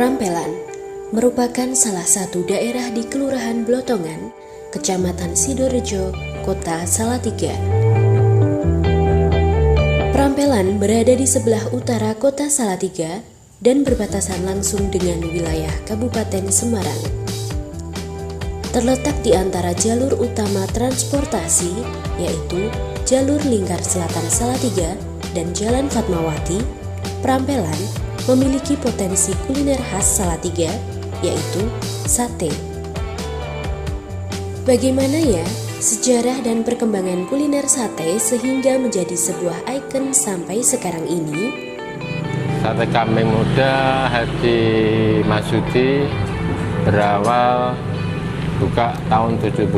Prampelan merupakan salah satu daerah di Kelurahan Blotongan, Kecamatan Sidorejo, Kota Salatiga. Prampelan berada di sebelah utara Kota Salatiga dan berbatasan langsung dengan wilayah Kabupaten Semarang. Terletak di antara jalur utama transportasi, yaitu jalur lingkar selatan Salatiga dan Jalan Fatmawati. Prampelan memiliki potensi kuliner khas Salatiga, yaitu sate. Bagaimana ya sejarah dan perkembangan kuliner sate sehingga menjadi sebuah ikon sampai sekarang ini? Sate kambing muda Haji Masudi berawal buka tahun 79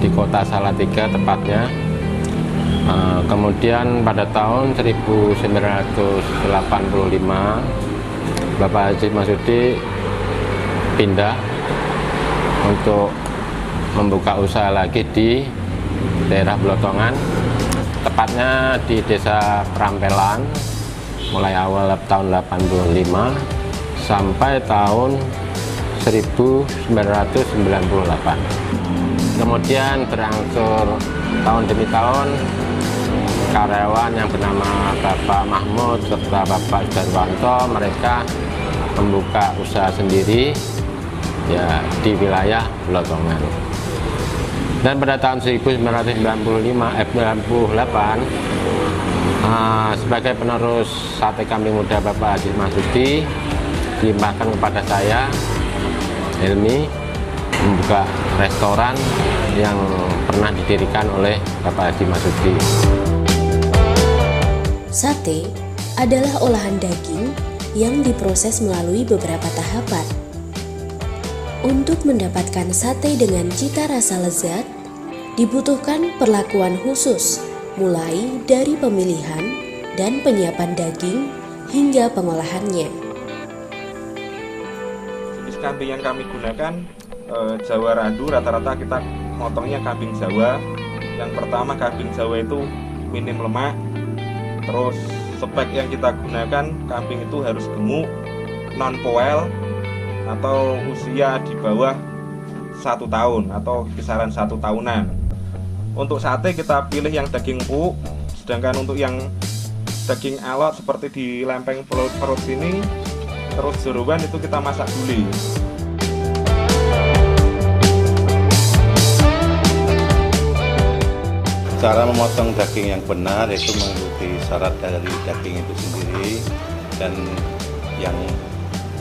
di Kota Salatiga tepatnya. Kemudian pada tahun 1985 Bapak Haji Masudi pindah untuk membuka usaha lagi di daerah Blotongan, tepatnya di Desa Prampelan, mulai awal tahun 85 sampai tahun 1998. Kemudian berangsur tahun demi tahun, karyawan yang bernama Bapak Mahmud serta Bapak Darwanto mereka membuka usaha sendiri ya di wilayah Blotongan. Dan pada tahun 1998 sebagai penerus sate kambing muda Bapak Haji Masudi dilimpahkan kepada saya, Helmi, membuka restoran yang pernah didirikan oleh Bapak Haji Masudi. Sate adalah olahan daging yang diproses melalui beberapa tahapan. Untuk mendapatkan sate dengan cita rasa lezat, dibutuhkan perlakuan khusus, mulai dari pemilihan dan penyiapan daging hingga pengolahannya. Jenis kambing yang kami gunakan Jawa Randu, rata-rata kita motongnya kambing Jawa. Yang pertama, kambing Jawa itu minim lemak. Terus spek yang kita gunakan, kambing itu harus gemuk, non poel, atau usia di bawah 1 tahun atau kisaran 1 tahunan. Untuk sate kita pilih yang daging empuk, sedangkan untuk yang daging alot seperti di lempeng perut sini, terus jeroan itu kita masak dulu. Cara memotong daging yang benar itu mengikuti syarat dari daging itu sendiri, dan yang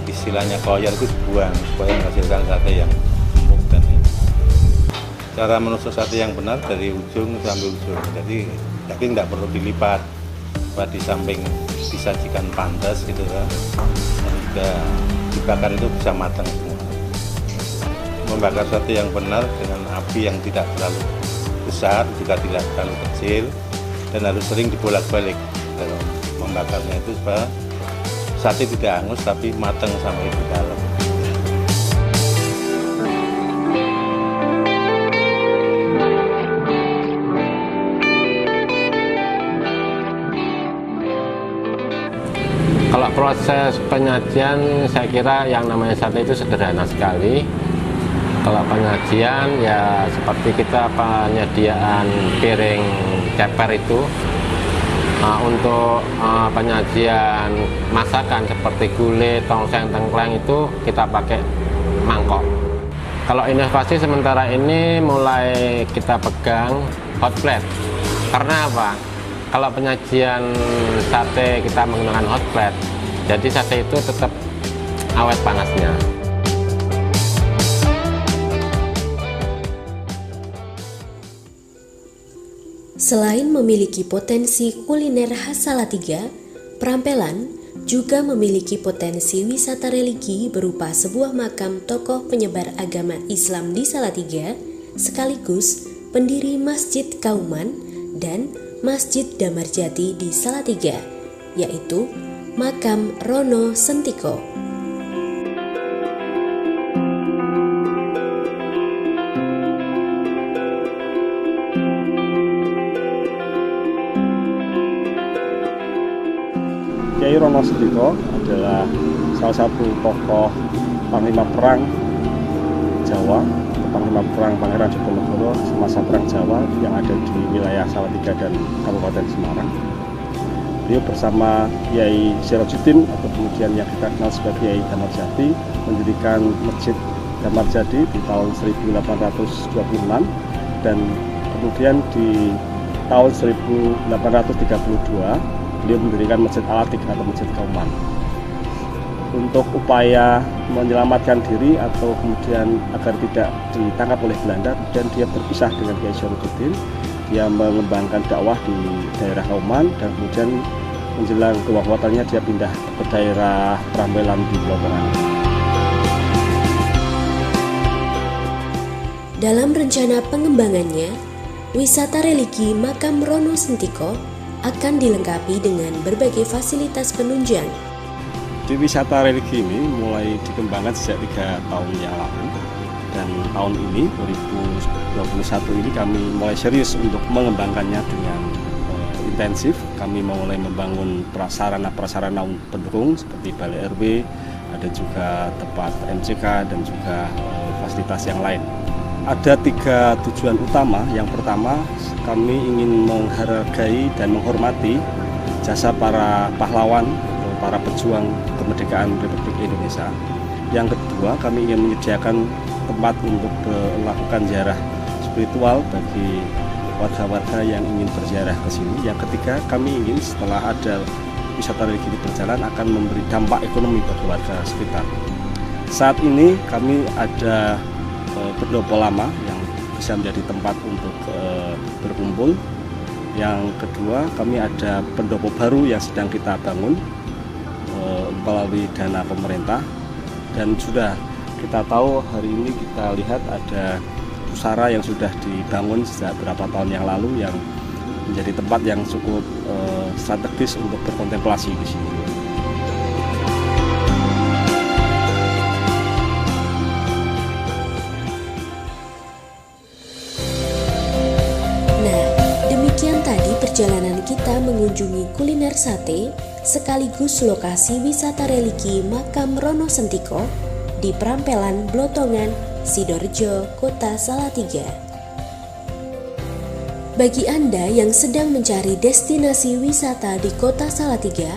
istilahnya koyor itu dibuang supaya menghasilkan sate yang empuk. Dan cara menusuk sate yang benar dari ujung sampai ujung, jadi daging tidak perlu dilipat, di samping disajikan pantas gitu kan, dan juga dibakar itu bisa matang semua. Membakar sate yang benar dengan api yang tidak terlalu besar juga tidak terlalu kecil, dan harus sering dibolak-balik dalam membakarnya itu supaya sate tidak hangus tapi matang sampai di dalam. Kalau proses penyajian, saya kira yang namanya sate itu sederhana sekali. Kalau penyajian ya seperti kita penyediaan piring ceper itu. Untuk penyajian masakan seperti gulai, tongseng, tengkleng itu kita pakai mangkok. Kalau inovasi sementara ini mulai kita pegang hot plate. Karena apa? Kalau penyajian sate kita menggunakan hot plate, jadi sate itu tetap awet panasnya. Selain memiliki potensi kuliner khas Salatiga, Prampelan juga memiliki potensi wisata religi berupa sebuah makam tokoh penyebar agama Islam di Salatiga, sekaligus pendiri Masjid Kauman dan Masjid Damarjati di Salatiga, yaitu Makam Rono Sentiko. Kiai Rono Sentiko adalah salah satu tokoh panglima perang Jawa, panglima perang Pangeran Diponegoro semasa perang Jawa yang ada di wilayah Salatiga dan Kabupaten Semarang. Beliau bersama Kiai Sirajuddin atau kemudian yang kita kenal sebagai Kiai Damarjati mendirikan Masjid Damarjati di tahun 1826 dan kemudian di tahun 1832 beliau mendirikan Masjid Al-Atiq atau Masjid Kauman. Untuk upaya menyelamatkan diri atau kemudian agar tidak ditangkap oleh Belanda, dan dia berpisah dengan Kiai Sirajuddin. Dia mengembangkan dakwah di daerah Kauman dan kemudian menjelang kewafatannya dia pindah ke daerah Prampelan di Blotongan. Dalam rencana pengembangannya, wisata religi Makam Rono Sentiko akan dilengkapi dengan berbagai fasilitas penunjang. Di wisata religi ini mulai dikembangkan sejak 3 tahun yang lalu, dan tahun ini 2021 ini kami mulai serius untuk mengembangkannya dengan intensif. Kami mulai membangun prasarana pendukung seperti balai RW, ada juga tempat MCK dan juga fasilitas yang lain. Ada 3 tujuan utama. Yang pertama, kami ingin menghargai dan menghormati jasa para pahlawan, para pejuang kemerdekaan Republik Indonesia. Yang kedua, kami ingin menyediakan tempat untuk melakukan ziarah spiritual bagi warga-warga yang ingin berziarah ke sini. Yang ketiga, kami ingin setelah ada wisata religi ini berjalan akan memberi dampak ekonomi bagi warga sekitar. Saat ini kami ada pendopo lama yang bisa menjadi tempat untuk berkumpul. Yang kedua, kami ada pendopo baru yang sedang kita bangun melalui dana pemerintah, dan sudah kita tahu hari ini kita lihat ada pusara yang sudah dibangun sejak beberapa tahun yang lalu yang menjadi tempat yang cukup strategis untuk berkontemplasi di sini. Nah, demikian tadi perjalanan kita mengunjungi kuliner sate sekaligus lokasi wisata religi Makam Rono Sentiko di Prampelan, Blotongan, Sidoarjo, Kota Salatiga. Bagi Anda yang sedang mencari destinasi wisata di Kota Salatiga,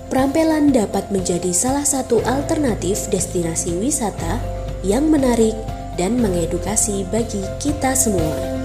Prampelan dapat menjadi salah satu alternatif destinasi wisata yang menarik dan mengedukasi bagi kita semua.